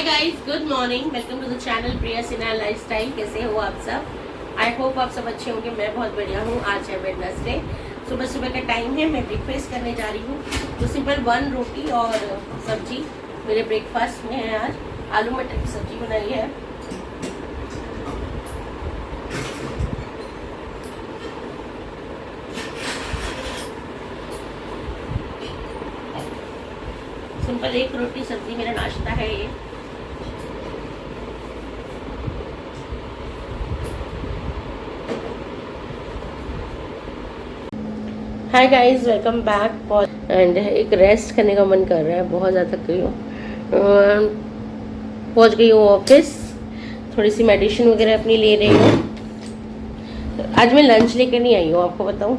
Guys, good morning. Welcome to the channel Priya Sinha Lifestyle. कैसे हो आप सब? आई होप आप सब अच्छे होंगे। मैं बहुत बढ़िया हूँ। आज है वेडनेसडे, सुबह सुबह का टाइम है। मैं ब्रेकफास्ट करने जा रही हूँ। तो सिंपल 1 रोटी और सब्जी मेरे ब्रेकफास्ट में है। आज आलू मटर की सब्जी बनाई है। सिंपल 1 रोटी सब्जी मेरा नाश्ता है ये। Hi guys, welcome back. And एक रेस्ट करने का मन कर रहा है, बहुत ज़्यादा थक गई हूँ। पहुँच गई हूँ ऑफिस, थोड़ी सी मेडिसिन वगैरह अपनी ले रही हूँ। आज मैं लंच लेकर नहीं आई हूँ, आपको बताऊँ।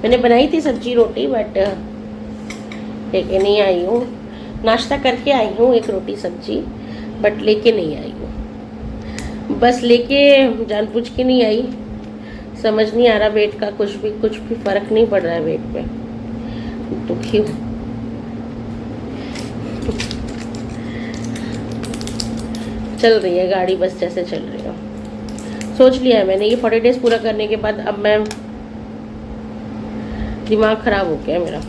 मैंने बनाई थी सब्जी रोटी, बट लेके नहीं आई हूँ। नाश्ता करके आई हूँ 1 रोटी सब्जी, बट लेके नहीं आई हूँ। बस लेके जानबूझ के नहीं आई। समझ नहीं आ रहा वेट का कुछ भी फर्क नहीं पड़ रहा है वेट पे। दुखी हूँ। चल रही है गाड़ी बस जैसे चल रही है। सोच लिया है मैंने, ये 40 डेज पूरा करने के बाद अब मैं, दिमाग खराब हो गया मेरा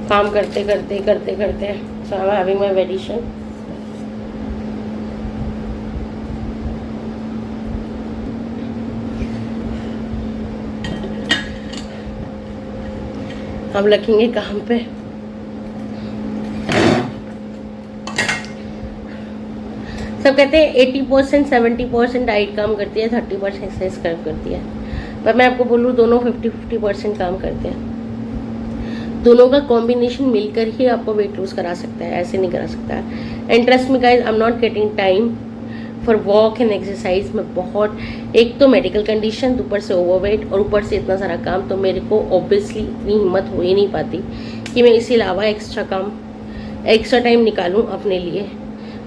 काम करते करते। So I am having my medicine. हम लगेंगे काम पे। सब कहते हैं 80% 70% डाइट काम करती है, 30% एक्सरसाइज काम करती है। पर मैं आपको बोलूँ, दोनों 50-50% काम करते हैं। दोनों का कॉम्बिनेशन मिलकर ही आपको वेट लूज करा सकता है, ऐसे नहीं करा सकता है। And trust me guys, I am not getting time for walk and exercise. में बहुत, एक तो मेडिकल कंडीशन, ऊपर से ओवरवेट और ऊपर से इतना सारा काम, तो मेरे को ऑब्वियसली इतनी हिम्मत हो ही नहीं पाती कि मैं इसके अलावा एक्स्ट्रा टाइम निकालूं अपने लिए।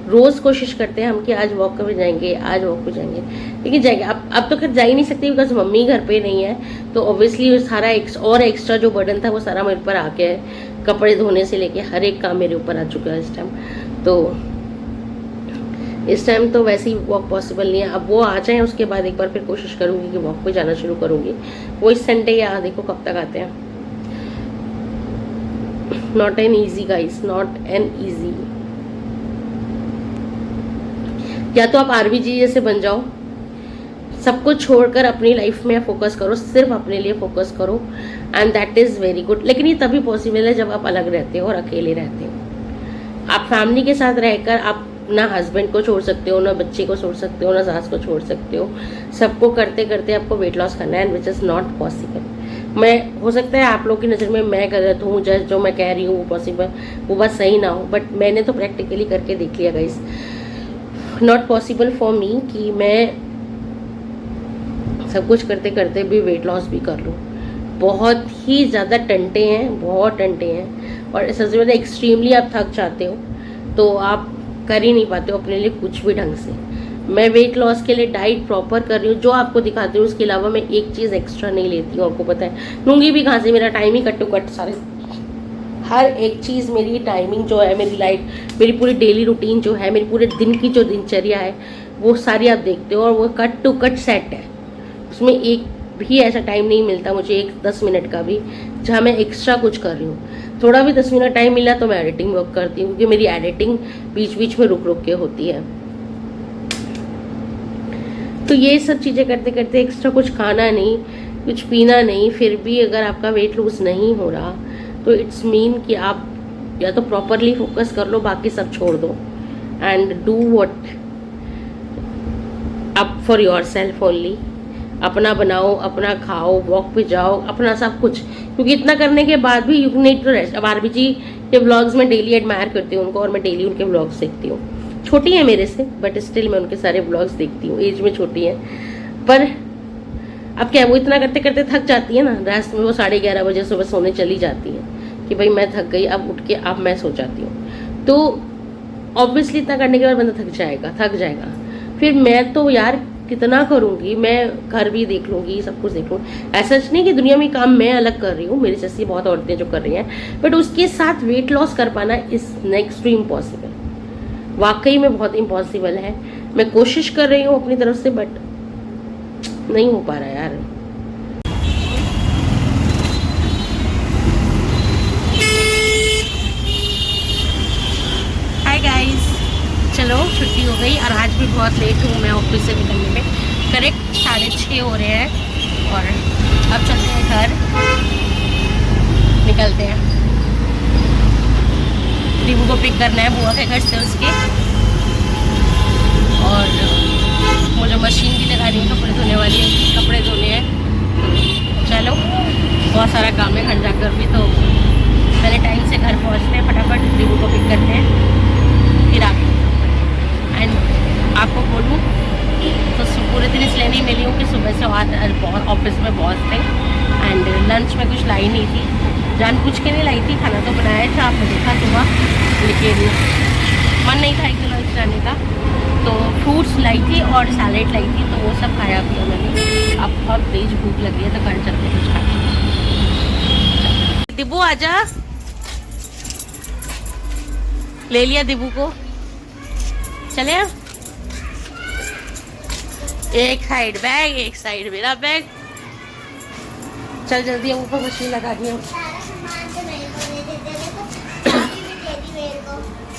रोज़ कोशिश करते हैं हम कि आज वॉक पे जाएंगे, आज वॉक पे जाएंगे, लेकिन जाएंगे। अब तो खैर जा ही नहीं सकती, बिकॉज मम्मी घर पे नहीं है। तो ऑब्वियसली सारा एक्स्ट्रा जो बर्डन था वो सारा मेरे ऊपर आ गया है। कपड़े धोने से लेके हर एक काम मेरे ऊपर आ चुका है इस टाइम। तो इस टाइम तो वैसे ही वॉक पॉसिबल नहीं है। अब वो आ जाए, उसके बाद एक बार फिर कोशिश करूंगी कि वॉक पे जाना शुरू करूंगी। वो इस संडे या देखो कब तक आते हैं। Not an easy guys, not an easy. या तो आप आरबीजी जैसे बन जाओ, सब कुछ छोड़कर अपनी लाइफ में फोकस करो, सिर्फ अपने लिए फोकस करो, and that is very good. लेकिन ये तभी पॉसिबल है जब आप अलग रहते हो और अकेले रहते हो। आप फैमिली के साथ रहकर आप ना हस्बैंड को छोड़ सकते हो, ना बच्चे को छोड़ सकते हो, ना सास को छोड़ सकते हो। सबको करते करते आपको वेट लॉस करना है, and which is not possible. मैं, हो सकता है आप लोग की नज़र में मैं गलत हूँ, जो मैं कह रही हूँ वो पॉसिबल, वो बात सही ना हो, बट मैंने तो प्रैक्टिकली करके देख लिया guys. Not possible for me कि मैं सब कुछ करते करते भी वेट लॉस भी कर लूँ। बहुत ही ज़्यादा टंटे हैं, बहुत टंटे हैं। और सबसे ज़्यादा एक्सट्रीमली आप थक जाते हो तो आप कर ही नहीं पाते हो अपने लिए कुछ भी ढंग से। मैं वेट लॉस के लिए डाइट प्रॉपर कर रही हूँ, जो आपको दिखाती हूँ। उसके अलावा मैं एक चीज़ एक्स्ट्रा नहीं लेती हूँ, आपको पता है। लूँगी भी कहाँ से, मेरा टाइम ही कट टू कट सारे, हर एक चीज़ मेरी टाइमिंग जो है, मेरी लाइफ, मेरी पूरी डेली रूटीन जो है, मेरी पूरे दिन की जो दिनचर्या है, वो सारी आप देखते हो, और वो कट टू कट सेट है। उसमें एक भी ऐसा टाइम नहीं मिलता मुझे, 10 मिनट का भी, जहाँ मैं एक्स्ट्रा कुछ कर रही हूँ। थोड़ा भी 10 मिनट टाइम मिला तो मैं एडिटिंग वर्क करती हूँ, क्योंकि मेरी एडिटिंग बीच बीच में रुक रुक के होती है। तो ये सब चीज़ें करते करते, एक्स्ट्रा कुछ खाना नहीं, कुछ पीना नहीं, फिर भी अगर आपका वेट लूज नहीं हो रहा, तो इट्स मीन कि आप या तो प्रॉपरली फोकस कर लो, बाकी सब छोड़ दो, and do what up for your self only. अपना बनाओ, अपना खाओ, वॉक पे जाओ, अपना सब कुछ। क्योंकि इतना करने के बाद भी यू नीड टू रेस्ट। अब आरबीजी के व्लॉग्स में डेली एडमायर करती हूँ उनको, और मैं डेली उनके व्लॉग्स देखती हूँ। छोटी है मेरे से, बट स्टिल मैं उनके सारे व्लॉग्स देखती हूँ। एज में छोटी है, पर अब क्या, वो इतना करते करते थक जाती है ना। रात में वो 11:30 बजे सुबह सोने चली जाती है कि भाई मैं थक गई, अब उठ के अब मैं सो जाती हूँ। तो ऑब्वियसली इतना करने के बाद बंदा थक जाएगा। फिर मैं तो यार कितना करूँगी, मैं घर भी देख लूँगी, सब कुछ देख लूँगी। ऐसा नहीं कि दुनिया में काम मैं अलग कर रही हूँ, मेरे जैसी बहुत औरतें जो कर रही हैं, बट उसके साथ वेट लॉस कर पाना इज नेक्स्ट टू इम्पॉसिबल। वाकई में बहुत इम्पॉसिबल है। मैं कोशिश कर रही हूँ अपनी तरफ से, बट नहीं हो पा रहा यार। हाय गाइस, चलो छुट्टी हो गई और आज भी बहुत लेट हूँ मैं ऑफिस से निकलने में। करेक्ट 6:30 हो रहे हैं और अब चलते हैं घर, निकलते हैं। दीबू को पिक करना है बुआ के घर से उसके, और मुझे मशीन भी लगानी है, कपड़े धोने वाली है, कपड़े धोने हैं। चलो बहुत सारा काम है घर जाकर भी, तो पहले टाइम से घर पहुंचते हैं, फटाफट दीबू को पिक करते हैं, फिर आगे। एंड आपको बोलूँ तो पूरे दिन इसलिए नहीं मिली हूँ कि सुबह से ऑफिस में बहुत थे एंड लंच में कुछ लाई नहीं थी, जानबूझ के नहीं लाई थी। खाना तो बनाया था, आपने देखा सुबह, लेकिन मन नहीं था एक लंच जाने का, तो फ्रूट्स लाई थी और सैलेड लाई थी, तो वो सब खाया पिया मैंने। अब बहुत तेज भूख लगी है, तो घर चलते कुछ खा। दिबू आजा, ले लिया दिबू को, चले अब। एक साइड बैग, एक साइड मेरा बैग। चल जल्दी, ऊपर मशीन लगा दी।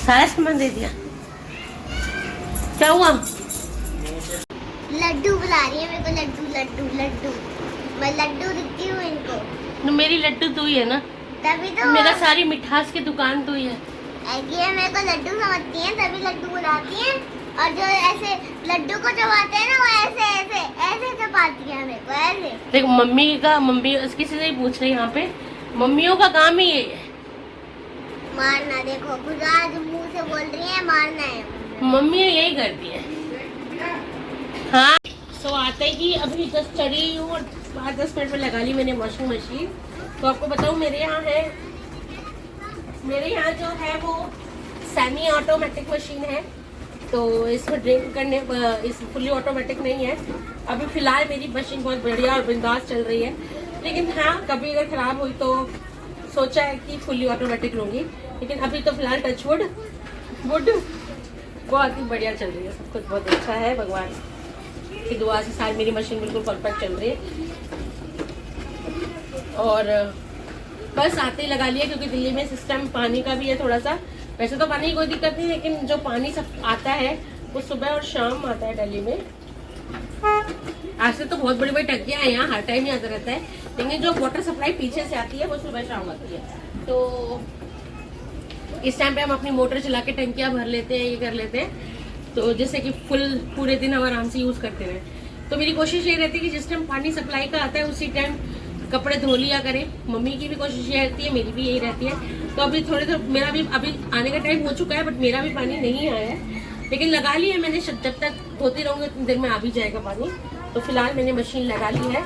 सारा सामान दे दिया, क्या हुआ? लड्डू बुला रही है मेरे को, लड्डू लड्डू लड्डू। मैं लड्डू दिखती हूँ इनको। तो मेरी लड्डू तू ही है ना, तभी तो मेरा सारी मिठास की दुकान तू ही है। ये मेरे को लड्डू समझती हैं, तभी लड्डू बुलाती हैं। और जो ऐसे लड्डू को चबाते हैं ना, वो ऐसे ऐसे ऐसे चबाती है मेरे को, ऐसे। देख मम्मी किसी से ही पूछ रही, यहाँ पे मम्मियों का काम ही ये है मारना। देखो खुद आज मुंह से बोल रही है मारना है। मम्मी यही करती है। हाँ, सो आते ही अभी जस्ट चढ़ी हूँ और 5-10 मिनट में लगा ली मैंने वॉशिंग मशीन। तो आपको बताऊँ, मेरे यहाँ जो है वो सेमी ऑटोमेटिक मशीन है, तो इसमें ड्रिंक करने इस फुली ऑटोमेटिक नहीं है। अभी फ़िलहाल मेरी मशीन बहुत बढ़िया और बिंदास चल रही है, लेकिन हाँ कभी अगर ख़राब हुई तो सोचा है कि फुली ऑटोमेटिक लूँगी, लेकिन अभी तो फ़िलहाल टचवुड बहुत ही बढ़िया चल रही है, सब कुछ बहुत अच्छा है। भगवान की दुआ से सारी मेरी मशीन बिल्कुल परफेक्ट चल रही है। और बस आते ही लगा लिया, क्योंकि दिल्ली में सिस्टम पानी का भी है थोड़ा सा। वैसे तो पानी की कोई दिक्कत नहीं, लेकिन जो पानी सब आता है वो सुबह और शाम आता है दिल्ली में। आज से तो बहुत बड़ी बड़ी टंकियाँ हैं यहाँ, हर टाइम ही आता रहता है, लेकिन जो वाटर सप्लाई पीछे से आती है वो सुबह शाम आती है। तो इस टाइम पे हम अपनी मोटर चला के टंकियाँ भर लेते हैं, ये कर लेते हैं, तो जैसे कि फुल पूरे दिन हम आराम से यूज़ करते रहे। तो मेरी कोशिश ये रहती है कि जिस टाइम पानी सप्लाई का आता है उसी टाइम कपड़े धो लिया करें। मम्मी की भी कोशिश ये रहती है, मेरी भी यही रहती है। तो अभी थोड़ी देर मेरा भी अभी आने का टाइम हो चुका है, बट मेरा भी पानी नहीं आया है, लेकिन लगा ली है मैंने। जब तक धोती रहूँगी उतनी देर में आ भी जाएगा पानी। तो फिलहाल मैंने मशीन लगा ली है।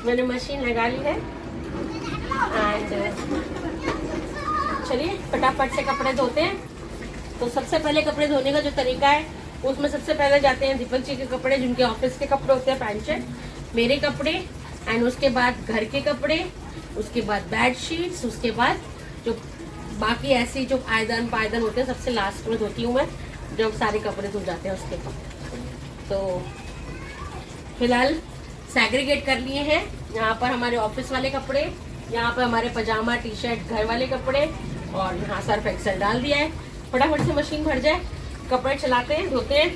मैंने मशीन लगा ली है एंड चलिए फटाफट से कपड़े धोते हैं। तो सबसे पहले कपड़े धोने का जो तरीका है, उसमें सबसे पहले जाते हैं दीपक जी के कपड़े, जिनके ऑफिस के कपड़े होते हैं, पैंट शर्ट, मेरे कपड़े, एंड उसके बाद घर के कपड़े, उसके बाद बेड शीट्स, उसके बाद जो बाकी ऐसी जो आयदान पायदान होते हैं सबसे लास्ट में धोती हूँ मैं, जब सारे कपड़े धुल जाते हैं उसके बाद। तो फिलहाल सैग्रीगेट कर लिए हैं, यहाँ पर हमारे ऑफिस वाले कपड़े, यहाँ पर हमारे पजामा टी शर्ट घर वाले कपड़े, और यहाँ सर्फ एक्सेल डाल दिया है। फटाफट से मशीन भर जाए, कपड़े चलाते हैं, धोते हैं,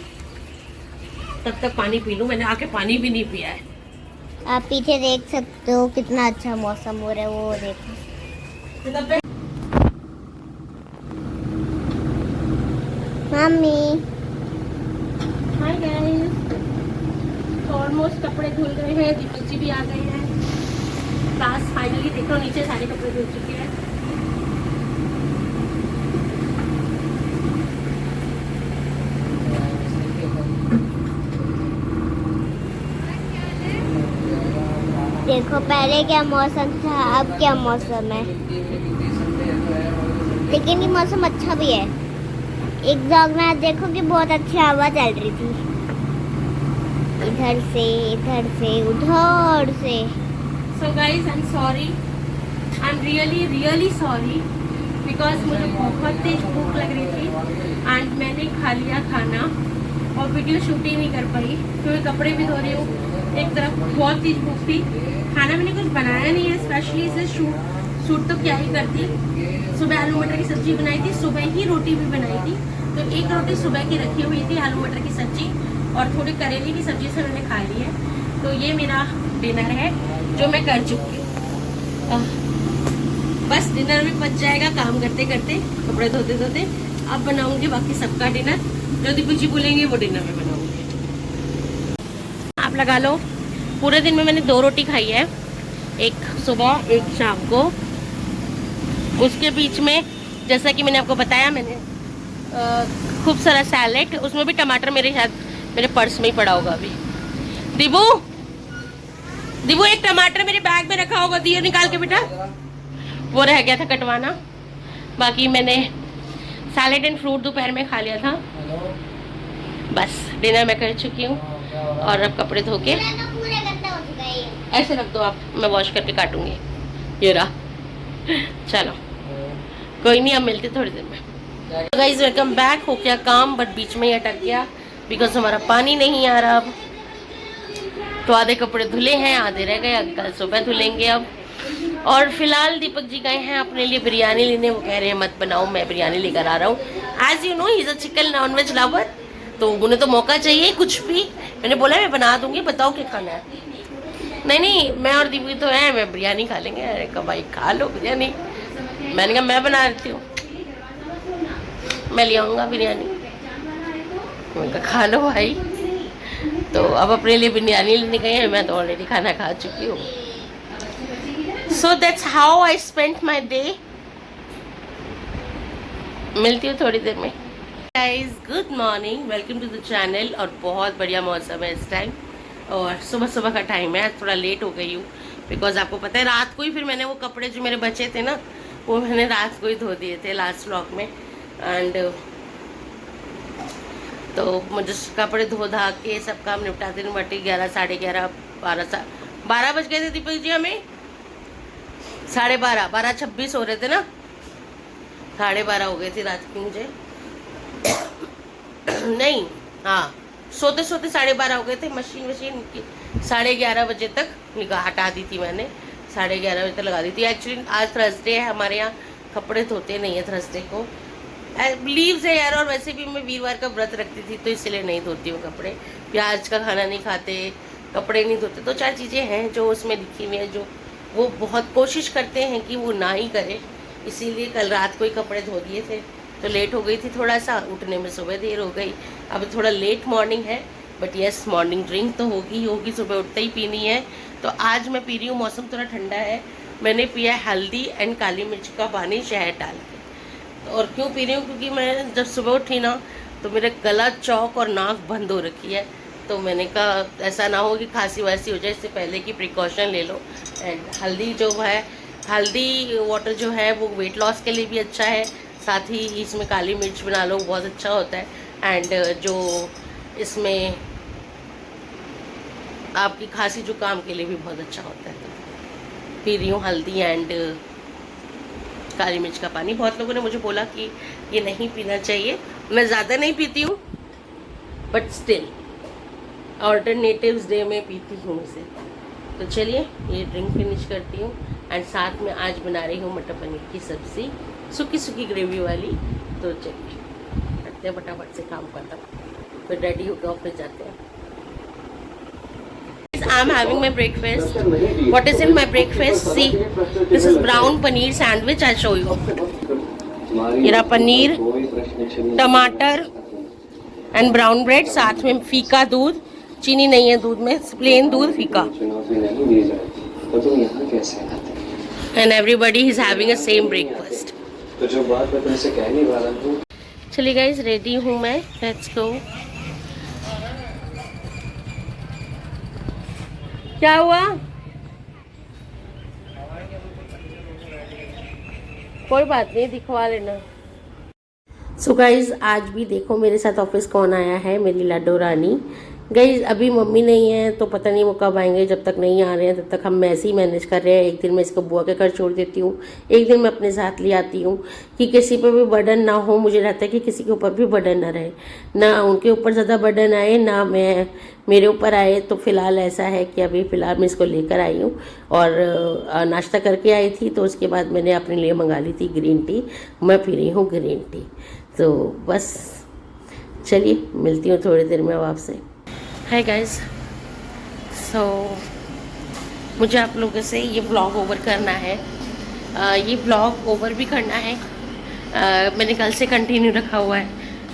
तब तक पानी पी लूँ। मैंने आके पानी भी नहीं पिया है। आप पीछे देख सकते हो कितना अच्छा मौसम हो रहा है, वो देखो। मम्मी हाय गाइस, ऑलमोस्ट कपड़े धुल गए हैं, दीपक जी भी आ गए हैं। क्लास फाइनली देखो, नीचे सारे कपड़े धुल चुके हैं। देखो पहले क्या मौसम था, अब क्या मौसम है। लेकिन ये मौसम अच्छा भी है। एक जगह में देखो कि बहुत अच्छी हवा चल रही थी, इधर से उधर से। So guys, I'm sorry. I'm really sorry because मुझे बहुत तेज भूख लग रही थी एंड मैंने खा लिया खाना और वीडियो शूट ही नहीं कर पाई क्योंकि कपड़े भी धो रही हूँ। एक तरफ बहुत तेज भूख थी, खाना मैंने कुछ बनाया नहीं है स्पेशली, इसे शूट तो क्या ही करती। सुबह आलू मटर की सब्जी बनाई थी, सुबह ही रोटी भी बनाई थी, तो एक रोटी सुबह की रखी हुई थी आलू मटर की सब्जी और थोड़ी करेले की सब्जी से मैंने खा ली है। तो ये मेरा डिनर है जो मैं कर चुकी हूँ। बस डिनर में बच जाएगा काम करते करते, कपड़े धोते धोते। अब बनाऊंगी बाकी सबका डिनर, जो दीपू जी बोलेंगे वो डिनर में बनाऊंगी। आप लगा लो पूरे दिन में मैंने 2 रोटी खाई है, एक सुबह एक शाम को। उसके बीच में जैसा कि मैंने आपको बताया मैंने खूब सारा सैलेड, उसमें भी टमाटर मेरे शायद मेरे पर्स में ही पड़ा होगा अभी। दीबू एक टमाटर मेरे बैग में रखा होगा, दियो निकाल के बेटा, वो रह गया था कटवाना। बाकी मैंने सैलेड एंड फ्रूट दोपहर में खा लिया था। बस डिनर मैं कर चुकी हूँ और अब कपड़े धो के ऐसे रख दो आप, मैं वॉश करके काटूंगी। ये रहा, चलो कोई नहीं, अब मिलते थोड़ी देर में। Guys welcome back. हो गया काम बट बीच में ही अटक गया बिकॉज हमारा पानी नहीं आ रहा अब। तो आधे कपड़े धुले हैं, आधे रह गए, कल सुबह धुलेंगे अब। और फिलहाल दीपक जी गए हैं अपने लिए बिरयानी लेने, वो कह रहे हैं मत बनाओ मैं बिरयानी लेकर आ रहा हूँ। As you know he is a chicken non veg lover, तो उन्हें तो मौका चाहिए कुछ भी। मैंने बोला मैं बना दूंगी, बताओ क्या खाना है। नहीं मैं और दीपक तो है, मैं बिरयानी खा लेंगे। अरे कहा भाई खा लो बिरयानी, मैंने कहा मैं बना देती हूँ, मैं ले आऊँगा बिरयानी। मैंने कहा खा लो भाई। तो अब अपने लिए बिरयानी लेने गए हैं, मैं तो ऑलरेडी खाना खा चुकी हूँ। So that's how I spent my day. मिलती हूँ थोड़ी देर में। Guys good morning, welcome to the channel. और बहुत बढ़िया मौसम है इस टाइम और सुबह सुबह का टाइम है। थोड़ा लेट हो गई हूँ बिकॉज आपको पता है रात को ही फिर मैंने वो कपड़े जो मेरे बचे थे ना, वो मैंने रात को ही धो दिए थे लास्ट व्लॉग में। एंड तो मुझे कपड़े धो धा के सब काम निपटाते निपटाते 11 साढ़े 11 12 बज गए थे दीपक जी। हमें 12:30 12:26 हो रहे थे ना, 12:30 हो गए थे रात की मुझे। नहीं हाँ, सोते सोते 12:30 हो गए थे। मशीन की 11:30 बजे तक निगाह हटा दी थी मैंने, 11:30 बजे तक लगा दी थी। एक्चुअली आज थर्सडे है, हमारे यहाँ कपड़े धोते नहीं है थर्सडे को, लीव्स है यार। और वैसे भी मैं वीरवार का व्रत रखती थी तो इसलिए नहीं धोती हूँ कपड़े। प्याज का खाना नहीं खाते, कपड़े नहीं धोते, तो 4 चीज़ें हैं जो उसमें लिखी हुई हैं जो वो बहुत कोशिश करते हैं कि वो ना ही करे। इसीलिए कल रात को ही कपड़े धो दिए थे, तो लेट हो गई थी थोड़ा सा, उठने में सुबह देर हो गई। अब थोड़ा लेट मॉर्निंग है बट यस मॉर्निंग ड्रिंक तो होगी, सुबह उठते ही पीनी है। तो आज मैं पी रही हूँ, मौसम थोड़ा ठंडा है, मैंने पिया हल्दी एंड काली मिर्च का पानी शहद डाल के। और क्यों पी रही हूँ, क्योंकि मैं जब सुबह उठी ना तो मेरा गला चौक और नाक बंद हो रखी है। तो मैंने कहा ऐसा ना हो कि खांसी वासी हो जाए, इससे पहले की प्रिकॉशन ले लो। एंड हल्दी जो है, हल्दी वाटर जो है वो वेट लॉस के लिए भी अच्छा है, साथ ही इसमें काली मिर्च बना लो बहुत अच्छा होता है। एंड जो इसमें आपकी खांसी जुकाम के लिए भी बहुत अच्छा होता है। तो पी रही हूँ हल्दी एंड काली मिर्च का पानी। बहुत लोगों ने मुझे बोला कि ये नहीं पीना चाहिए, मैं ज़्यादा नहीं पीती हूँ बट स्टिल ऑल्टरनेटिव्स डे में पीती हूँ इसे। तो चलिए ये ड्रिंक फिनिश करती हूँ। एंड साथ में आज बना रही हूँ मटर पनीर की सब्ज़ी, सूखी सूखी ग्रेवी वाली। तो चलिए करते हैं फटाफट से काम खत्म, फिर रेडी होकर ऑफिस जाते हैं। I'm having my breakfast. What is in my breakfast? See, this is brown paneer sandwich. I'll show you. मेरा पनीर, टमाटर एंड ब्राउन ब्रेड, साथ में फीका दूध, चीनी नहीं है दूध में, प्लेन दूध फीका। And everybody is having a same breakfast. तो जो बात मैं तुमसे कहने वाला हूँ। चलिए गाइज रेडी हूँ मैं, लेट्स गो। क्या हुआ? कोई बात नहीं, दिखवा लेना। सो गाइज आज भी देखो मेरे साथ ऑफिस कौन आया है, मेरी लड्डू रानी। गाइस अभी मम्मी नहीं है तो पता नहीं वो कब आएंगे। जब तक नहीं आ रहे हैं तब तक हम ऐसे ही मैनेज कर रहे हैं। एक दिन मैं इसको बुआ के घर छोड़ देती हूँ, एक दिन मैं अपने साथ ले आती हूँ कि किसी पर भी बर्डन ना हो। मुझे रहता है कि किसी के ऊपर भी बर्डन ना रहे, ना उनके ऊपर ज़्यादा बर्डन आए ना मेरे ऊपर आए। तो फिलहाल ऐसा है कि अभी फ़िलहाल मैं इसको लेकर आई हूँ और नाश्ता करके आई थी, तो उसके बाद मैंने अपने लिए मंगा ली थी ग्रीन टी। मैं पी रही हूँ ग्रीन टी। तो बस चलिए मिलती हूँ थोड़ी देर में अब आपसे। हाय गाइस, सो मुझे आप लोगों से ये ब्लॉग ओवर करना है। ये ब्लॉग ओवर भी करना है। मैंने कल से कंटिन्यू रखा हुआ है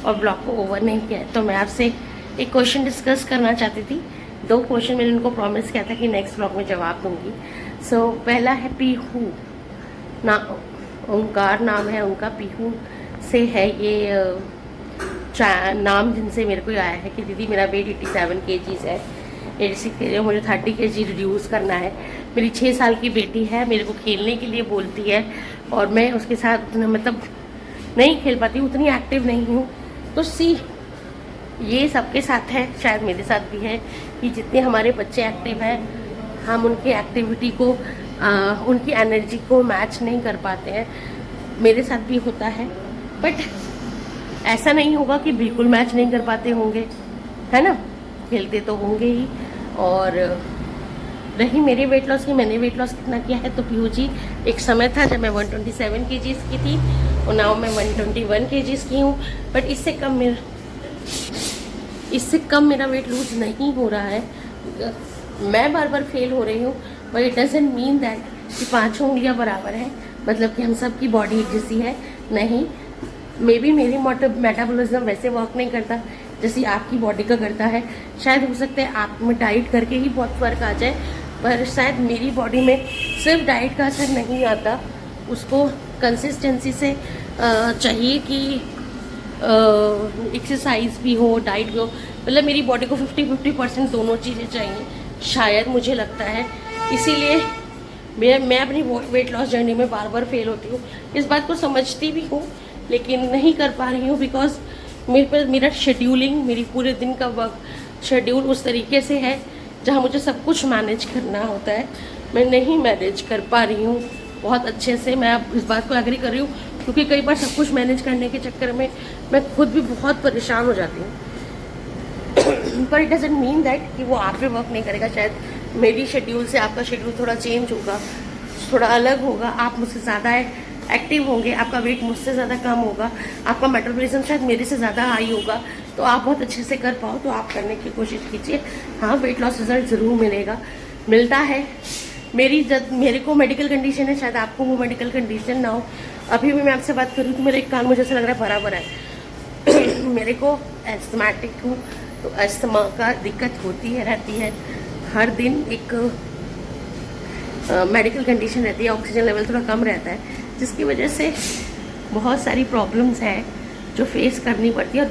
और ब्लॉग को ओवर नहीं किया है। तो मैं आपसे एक क्वेश्चन डिस्कस करना चाहती थी। 2 क्वेश्चन मैंने उनको प्रॉमिस किया था कि नेक्स्ट ब्लॉग में जवाब दूंगी। सो पहला है पीहू ना, ओंकार नाम है उनका, पीहू से है ये नाम जिनसे मेरे को आया है कि दीदी मेरा वेट 87 kg है, 86 kg, मुझे 30 kg रिड्यूस करना है। मेरी 6 साल की बेटी है, मेरे को खेलने के लिए बोलती है और मैं उसके साथ उतना मतलब नहीं खेल पाती, उतनी एक्टिव नहीं हूँ। तो ये सबके साथ है, शायद मेरे साथ भी है कि जितने हमारे बच्चे एक्टिव हैं हम उनकी एक्टिविटी को उनकी एनर्जी को मैच नहीं कर पाते हैं। मेरे साथ भी होता है, बट ऐसा नहीं होगा कि बिल्कुल मैच नहीं कर पाते होंगे, है ना, खेलते तो होंगे ही। और रही मेरे वेट लॉस की, मैंने वेट लॉस कितना किया है, तो पीहू जी एक समय था जब मैं 127 kg की थी और नाउ मैं 121 kg की हूँ। बट इससे कम मेरा वेट लूज नहीं हो रहा है। मैं बार बार फेल हो रही हूँ, but it doesn't mean that कि 5 उंगलियाँ बराबर हैं, मतलब कि हम सब की बॉडी एक जैसी है। नहीं, मे बी मेरी मेटाबॉलिज्म वैसे वर्क नहीं करता जैसे आपकी बॉडी का करता है। शायद हो सकता है आप में डाइट करके ही बहुत फ़र्क आ जाए, पर शायद मेरी बॉडी में सिर्फ डाइट का असर नहीं आता, उसको कंसिस्टेंसी से चाहिए कि एक्सरसाइज भी हो, डाइट भी हो। मतलब मेरी बॉडी को 50-50% दोनों चीज़ें चाहिए, शायद मुझे लगता है। इसीलिए मैं अपनी वेट लॉस जर्नी में बार बार फेल होती हूँ। इस बात को समझती भी हूँ लेकिन नहीं कर पा रही हूँ, बिकॉज मेरा शेड्यूलिंग, मेरी पूरे दिन का वर्क शेड्यूल उस तरीके से है जहाँ मुझे सब कुछ मैनेज करना होता है। मैं नहीं मैनेज कर पा रही हूँ बहुत अच्छे से। मैं अब इस बात को एग्री कर रही हूँ क्योंकि कई बार सब कुछ मैनेज करने के चक्कर में मैं खुद भी बहुत परेशान हो जाती हूँ। पर इट डजंट मीन दैट कि वो आप पे वर्क नहीं करेगा। शायद मेरी शेड्यूल से आपका शेड्यूल थोड़ा चेंज होगा, थोड़ा अलग होगा। आप मुझसे ज़्यादा एक्टिव होंगे, आपका वेट मुझसे ज़्यादा कम होगा, आपका मेटाबॉलिज्म शायद मेरे से ज़्यादा हाई होगा, तो आप बहुत अच्छे से कर पाओ। तो आप करने की कोशिश कीजिए। हाँ, वेट लॉस रिजल्ट ज़रूर मिलता है। मेरे को मेडिकल कंडीशन है, शायद आपको वो मेडिकल कंडीशन ना हो। अभी भी मैं आपसे बात करूँ तो मेरा एक कान मुझे ऐसा लग रहा है बराबर है। मेरे को एस्थमेटिक हूँ, तो अस्थमा का दिक्कत होती रहती है। हर दिन एक मेडिकल कंडीशन रहती है, ऑक्सीजन लेवल थोड़ा कम रहता है, जिसकी वजह से बहुत सारी प्रॉब्लम्स हैं जो फेस करनी पड़ती है। और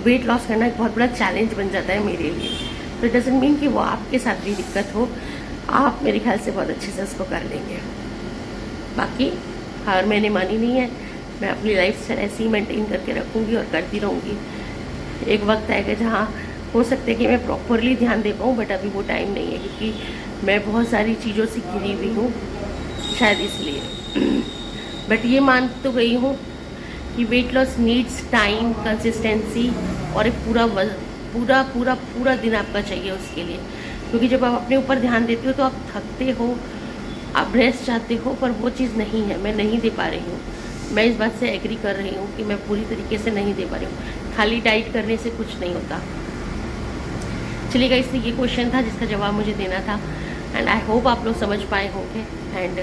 वेट लॉस करना एक बहुत बड़ा चैलेंज बन जाता है मेरे लिए। तो इट डजंट मीन कि वो आपके साथ भी दिक्कत हो, आप मेरे ख्याल से बहुत अच्छे से उसको कर लेंगे। बाकी हार मैंने मानी नहीं है, मैं अपनी लाइफ स्टाइल ऐसे ही मेंटेन करके रखूँगी और करती रहूँगी। एक वक्त आएगा जहाँ हो सकता है कि मैं प्रॉपरली ध्यान दे पाऊँ, बट अभी वो टाइम नहीं है क्योंकि मैं बहुत सारी चीज़ों से घिरी हुई हूँ, शायद इसलिए। बट ये मान तो गई हूँ कि weight loss needs time, consistency और एक पूरा दिन आपका चाहिए उसके लिए। क्योंकि जब आप अपने ऊपर ध्यान देते हो तो आप थकते हो, आप रेस्ट चाहते हो, पर वो चीज़ नहीं है, मैं नहीं दे पा रही हूँ। मैं इस बात से एग्री कर रही हूँ कि मैं पूरी तरीके से नहीं दे पा रही हूँ। खाली डाइट करने से कुछ नहीं होता। चलिएगा, इसलिए ये क्वेश्चन था जिसका जवाब मुझे देना था, एंड आई होप आप लोग समझ पाए होंगे। एंड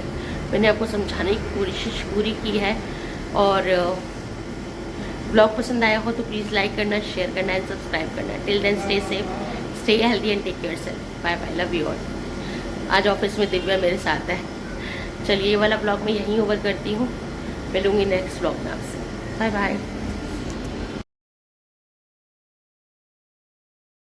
मैंने आपको समझाने की कोशिश पूरी की है। और ब्लॉग पसंद आया हो तो प्लीज़ लाइक करना, शेयर करना एंड सब्सक्राइब करना। Till then stay safe, stay healthy and take care self. Bye bye, love you all. आज ऑफिस में दिव्या मेरे साथ है। चलिए, ये वाला ब्लॉग मैं यहीं ओवर करती हूँ, मिलूँगी नेक्स्ट ब्लॉग में आपसे। Bye bye.